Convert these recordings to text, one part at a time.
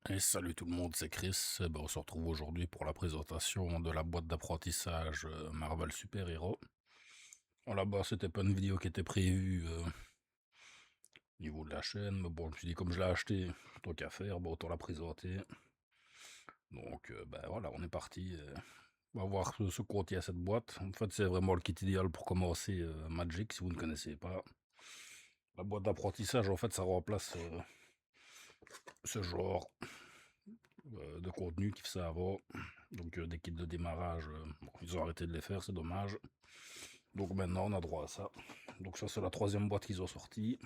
Et salut tout le monde, c'est Chris. On se retrouve aujourd'hui pour la présentation de la boîte d'apprentissage Marvel Super Hero. Là-bas, c'était pas une vidéo qui était prévue au niveau de la chaîne, mais bon, je me suis dit, comme je l'ai acheté, tant qu'à faire, autant la présenter. Donc, voilà, on est parti. On va voir ce qu'on contient cette boîte. En fait, c'est vraiment le kit idéal pour commencer Magic, si vous ne connaissez pas. La boîte d'apprentissage, en fait, ça remplace ce genre de contenu qu'ils faisaient avant. Donc des kits de démarrage, bon, ils ont arrêté de les faire, c'est dommage. Donc maintenant on a droit à ça. Donc ça c'est la troisième boîte qu'ils ont sortie.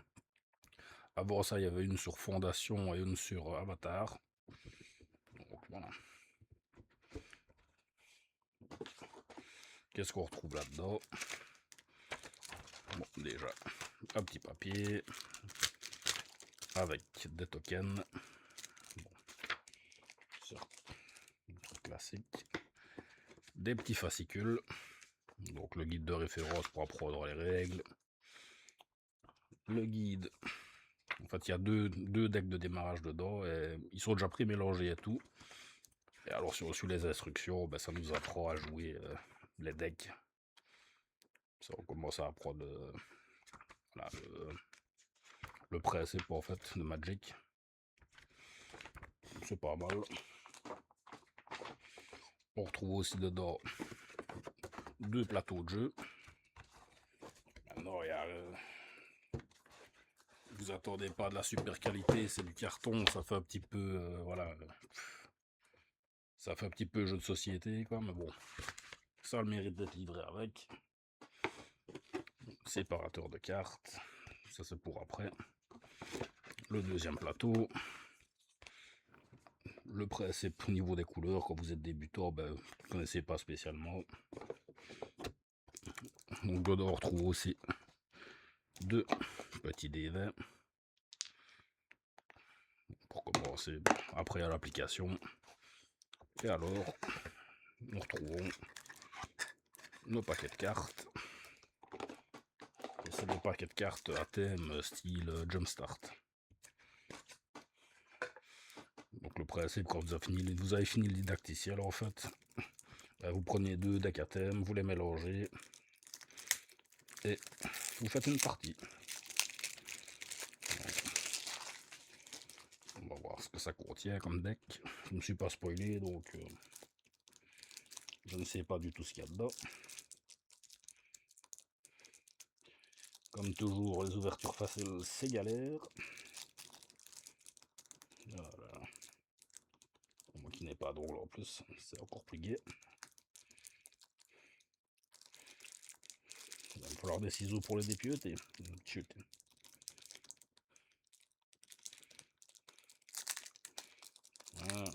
Avant ça il y avait une sur Fondation et une sur Avatar. Donc voilà. Qu'est-ce qu'on retrouve là-dedans? Bon, déjà, un petit papier avec des tokens. Bon, ça, un truc classique. Des petits fascicules. Donc le guide de référence pour apprendre les règles. Le guide. En fait, il y a deux decks de démarrage dedans et ils sont déjà pré-mélangés et tout. Et alors, si on suit les instructions, ça nous apprend à jouer les decks. Ça, on commence à apprendre voilà, le principe en fait de Magic. C'est pas mal. On retrouve aussi dedans deux plateaux de jeu. Alors, il y a, vous attendez pas de la super qualité, c'est du carton, ça fait un petit peu, voilà, ça fait un petit peu jeu de société, quoi, mais bon, ça a le mérite d'être livré avec. Séparateur de cartes, ça c'est pour après. Le deuxième plateau. Le principe au niveau des couleurs, quand vous êtes débutant, vous ne connaissez pas spécialement. Donc dedans on retrouve aussi deux petits dés 20 pour commencer après à l'application. Et alors, nous retrouvons nos paquets de cartes. Et c'est des paquets de cartes à thème style Jumpstart. Donc le principe, quand vous avez fini le didacticiel en fait, vous prenez deux decks à thème, vous les mélangez et vous faites une partie. On va voir ce que ça contient comme deck. Je ne me suis pas spoilé, donc je ne sais pas du tout ce qu'il y a dedans. Comme toujours, les ouvertures faciles, c'est galère. Voilà. Moi qui n'ai pas d'ongles en plus, c'est encore plus gai. Il va me falloir des ciseaux pour les dépieuter. Chut. Voilà.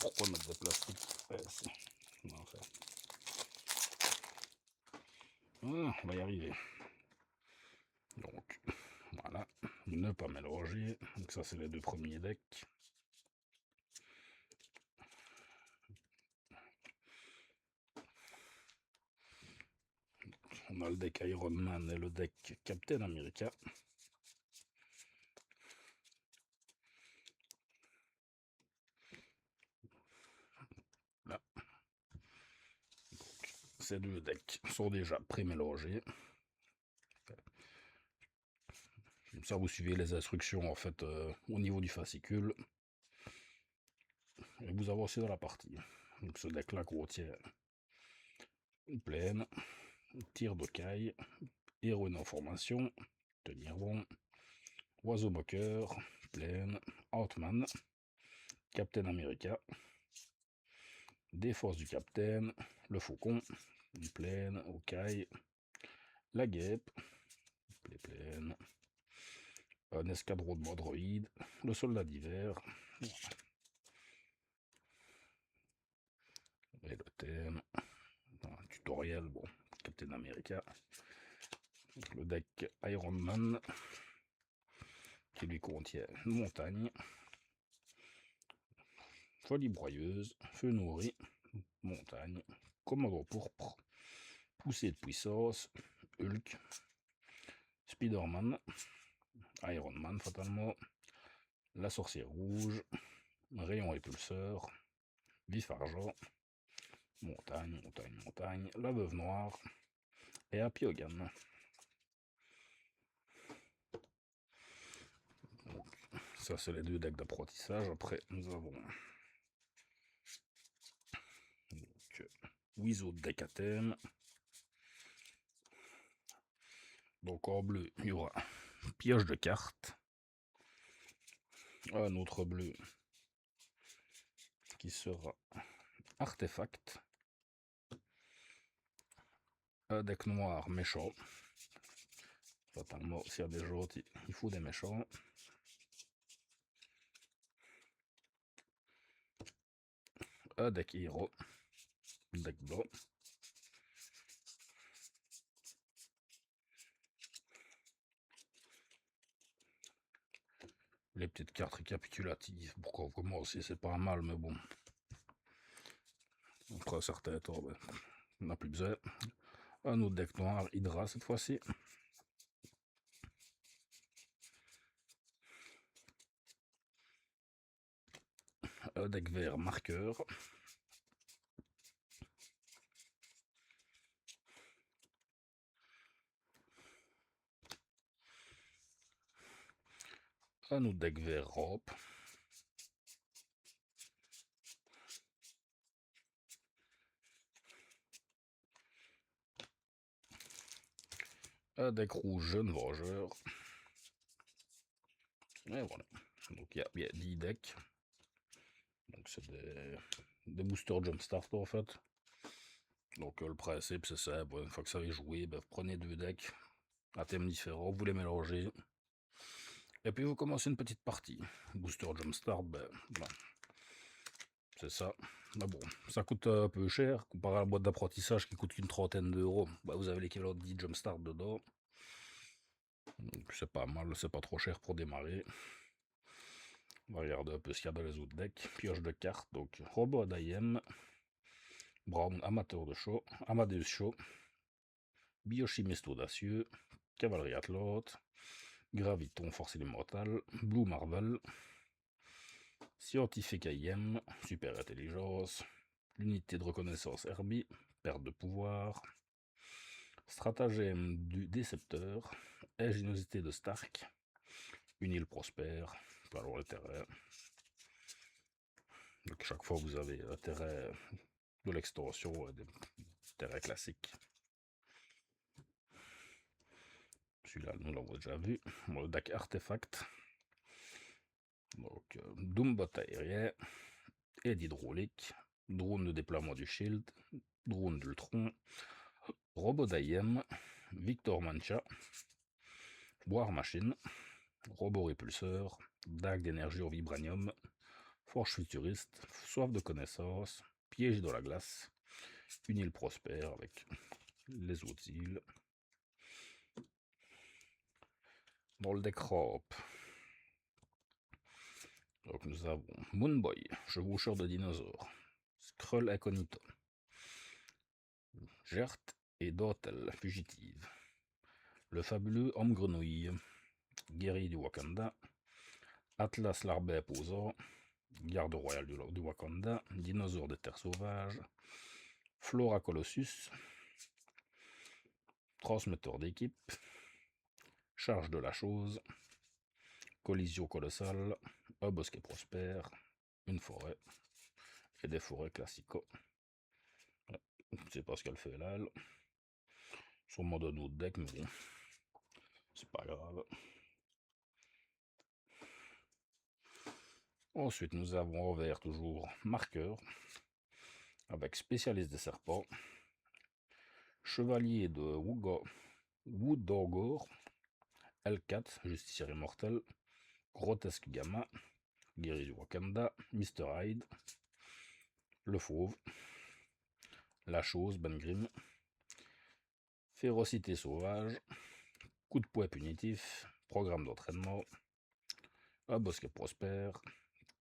Pourquoi mettre des plastiques? Non, enfin. Voilà, on va y arriver. Donc, voilà. Ne pas mélanger. Donc ça, c'est les deux premiers decks. On a le deck Iron Man et le deck Captain America. Là. Ces deux decks sont déjà pré-mélangés. Comme ça, vous suivez les instructions en fait au niveau du fascicule. Et vous avancez dans la partie. Donc ce deck là contient une plaine, tir de caille, héroïne en formation, tenir bon, oiseau moqueur, plaine, Ant-Man, Captain America, défense du Captain, le faucon, une plaine, aux cailles, la guêpe, les plaines, un escadron de droïdes, le soldat d'hiver, et le thème, un tutoriel, bon, Captain America, le deck Iron Man, qui lui contient une montagne, folie broyeuse, feu nourri, montagne, commandant pourpre, poussée de puissance, Hulk, Spider-Man, Iron Man fatalement, la sorcière rouge, rayon répulseur, vif argent, montagne, montagne, montagne, la veuve noire et Happy Hogan. Donc, ça c'est les deux decks d'apprentissage. Après nous avons donc, Wizard deck à thème. Donc en bleu, il y aura pioche de cartes. Un autre bleu qui sera artefact. Un deck noir méchant. Totalement, s'il y a des gentils, il faut des méchants. Un deck héros. Deck blanc. Les petites cartes récapitulatives pour qu'on commence, c'est pas mal, mais bon. Après un certain temps, ben, on n'a plus besoin. Un autre deck noir, Hydra cette fois-ci. Un deck vert, marqueur. Un autre deck vert, rope. Un deck rouge, jeune vengeur. Et voilà. Donc il y a 10 decks. Donc c'est des boosters jumpstart en fait. Donc le principe c'est ça, une fois que ça est joué, ben, vous prenez deux decks à thème différent, vous les mélangez. Et puis vous commencez une petite partie. Booster jumpstart, ben voilà. C'est ça. Mais bon, ça coûte un peu cher, comparé à la boîte d'apprentissage qui coûte qu'une trentaine d'euros. Ben, vous avez l'équivalent de 10 jumpstart dedans. C'est pas mal, c'est pas trop cher pour démarrer. On va regarder un peu ce qu'il y a dans les autres decks. Pioche de cartes, donc Robot Adayem, Brown Amateur de Show, Amadeus Show, Biochimiste audacieux, Cavalerie Atlante, Graviton Force élémentale, Blue Marvel, Scientifique AIM, Super Intelligence, l'unité de reconnaissance Herbie, Perte de pouvoir, Stratagème du Décepteur, Ingéniosité de Stark, une île prospère, alors le terrain. Donc chaque fois vous avez un terrain de l'extension, des terrains classiques. Celui-là, nous l'avons déjà vu. Le deck artefact. Donc, Doombot aérien, aide hydraulique, drone de déploiement du shield, drone d'Ultron, robot d'AIM, Victor Mancha, War Machine, robot répulseur, dague d'énergie au vibranium, forge futuriste, soif de connaissance, piège dans la glace, une île prospère avec les autres îles. Dans le deck rope, donc nous avons Moonboy, chevaucheur de dinosaures, Skrull incognito, Gert et Dotel, fugitive, le fabuleux homme grenouille, guerrier du Wakanda, Atlas l'arbre imposant, garde royale du Wakanda, dinosaure des terres sauvages, Flora Colossus, transmetteur d'équipe, charge de la chose, collision colossale, un bosquet prospère, une forêt et des forêts classico. Je ne sais pas ce qu'elle fait là, elle. Sûrement d'un autre deck, mais bon, c'est pas grave. Ensuite, nous avons en vert toujours marqueur, avec spécialiste des serpents, chevalier de Woodogor, L4, justicière immortel, grotesque gamma, guerrier du Wakanda, Mr. Hyde, le fauve, la chose, Ben Grimm, férocité sauvage, coup de poing punitif, programme d'entraînement, un bosquet prospère,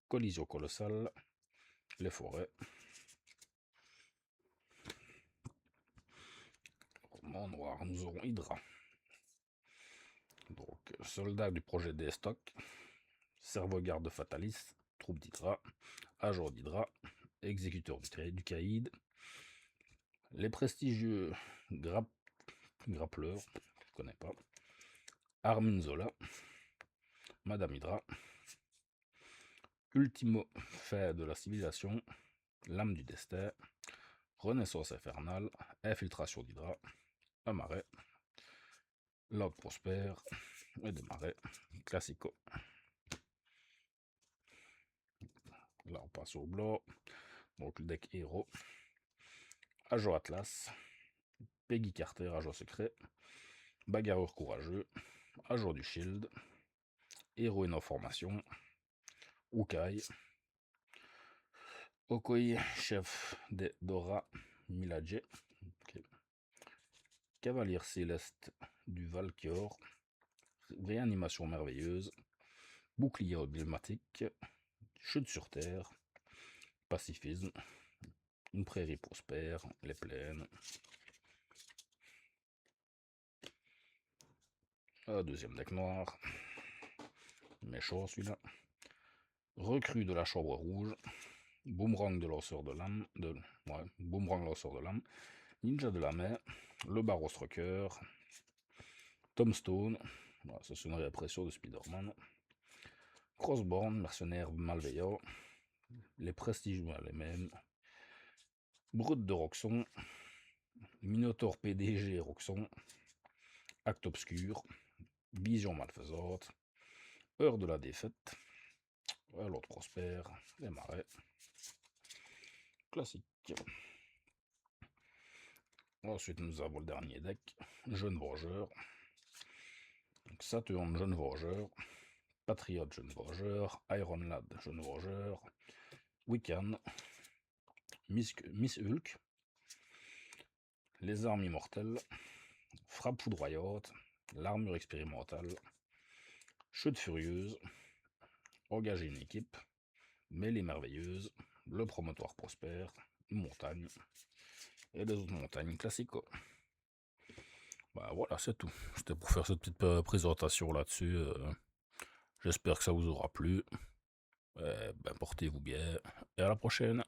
collision colossale, les forêts. En noir, nous aurons Hydra. Donc, soldat du projet D-Stock, servo-garde de Fatalis, troupe d'Hydra, agent d'Hydra, exécuteur du caïd, les prestigieux grappleurs, je connais pas, Armin Zola, Madame Hydra, Ultimo fait de la civilisation, l'âme du destin, Renaissance infernale, infiltration d'Hydra, un marais, Lord Prosper, et des marais, classico. Là on passe au blanc, donc le deck héros, agent Atlas, Peggy Carter, agent secret, bagarreur courageux, agent du Shield, héroïne en formation, Ukai, Okoi, chef des Dora Milaje, okay. Cavalier céleste du Valkior, réanimation merveilleuse, bouclier emblématique, chute sur terre, pacifisme, une prairie prospère, les plaines. Un deuxième deck noir, méchant celui-là. Recrue de la chambre rouge, boomerang de lanceur de lame, boomerang lanceur de lame, ninja de la mer, le Baros Rocker, Tombstone, voilà, ça c'est une répression de Spider-Man, Crossborn, mercenaire malveillant, les prestiges, les mêmes, Brute de Roxon, Minotaur PDG Roxon, Acte obscur, Vision malfaisante, Heure de la défaite, l'autre prospère, les marais, classique. Ensuite nous avons le dernier deck, Jeune Vengeur, Saturne Jeune Vengeur, Patriote Jeune Vengeur, Iron Lad Jeune Vengeur, Wiccan, Miss Hulk, les armes immortelles, frappe foudroyante, l'armure expérimentale, chute furieuse, engager une équipe, mêlée merveilleuse, le promontoire prospère, une montagne, et les autres montagnes classiques. Bah voilà, c'est tout. C'était pour faire cette petite présentation là-dessus. J'espère que ça vous aura plu. Ben, portez-vous bien, et à la prochaine.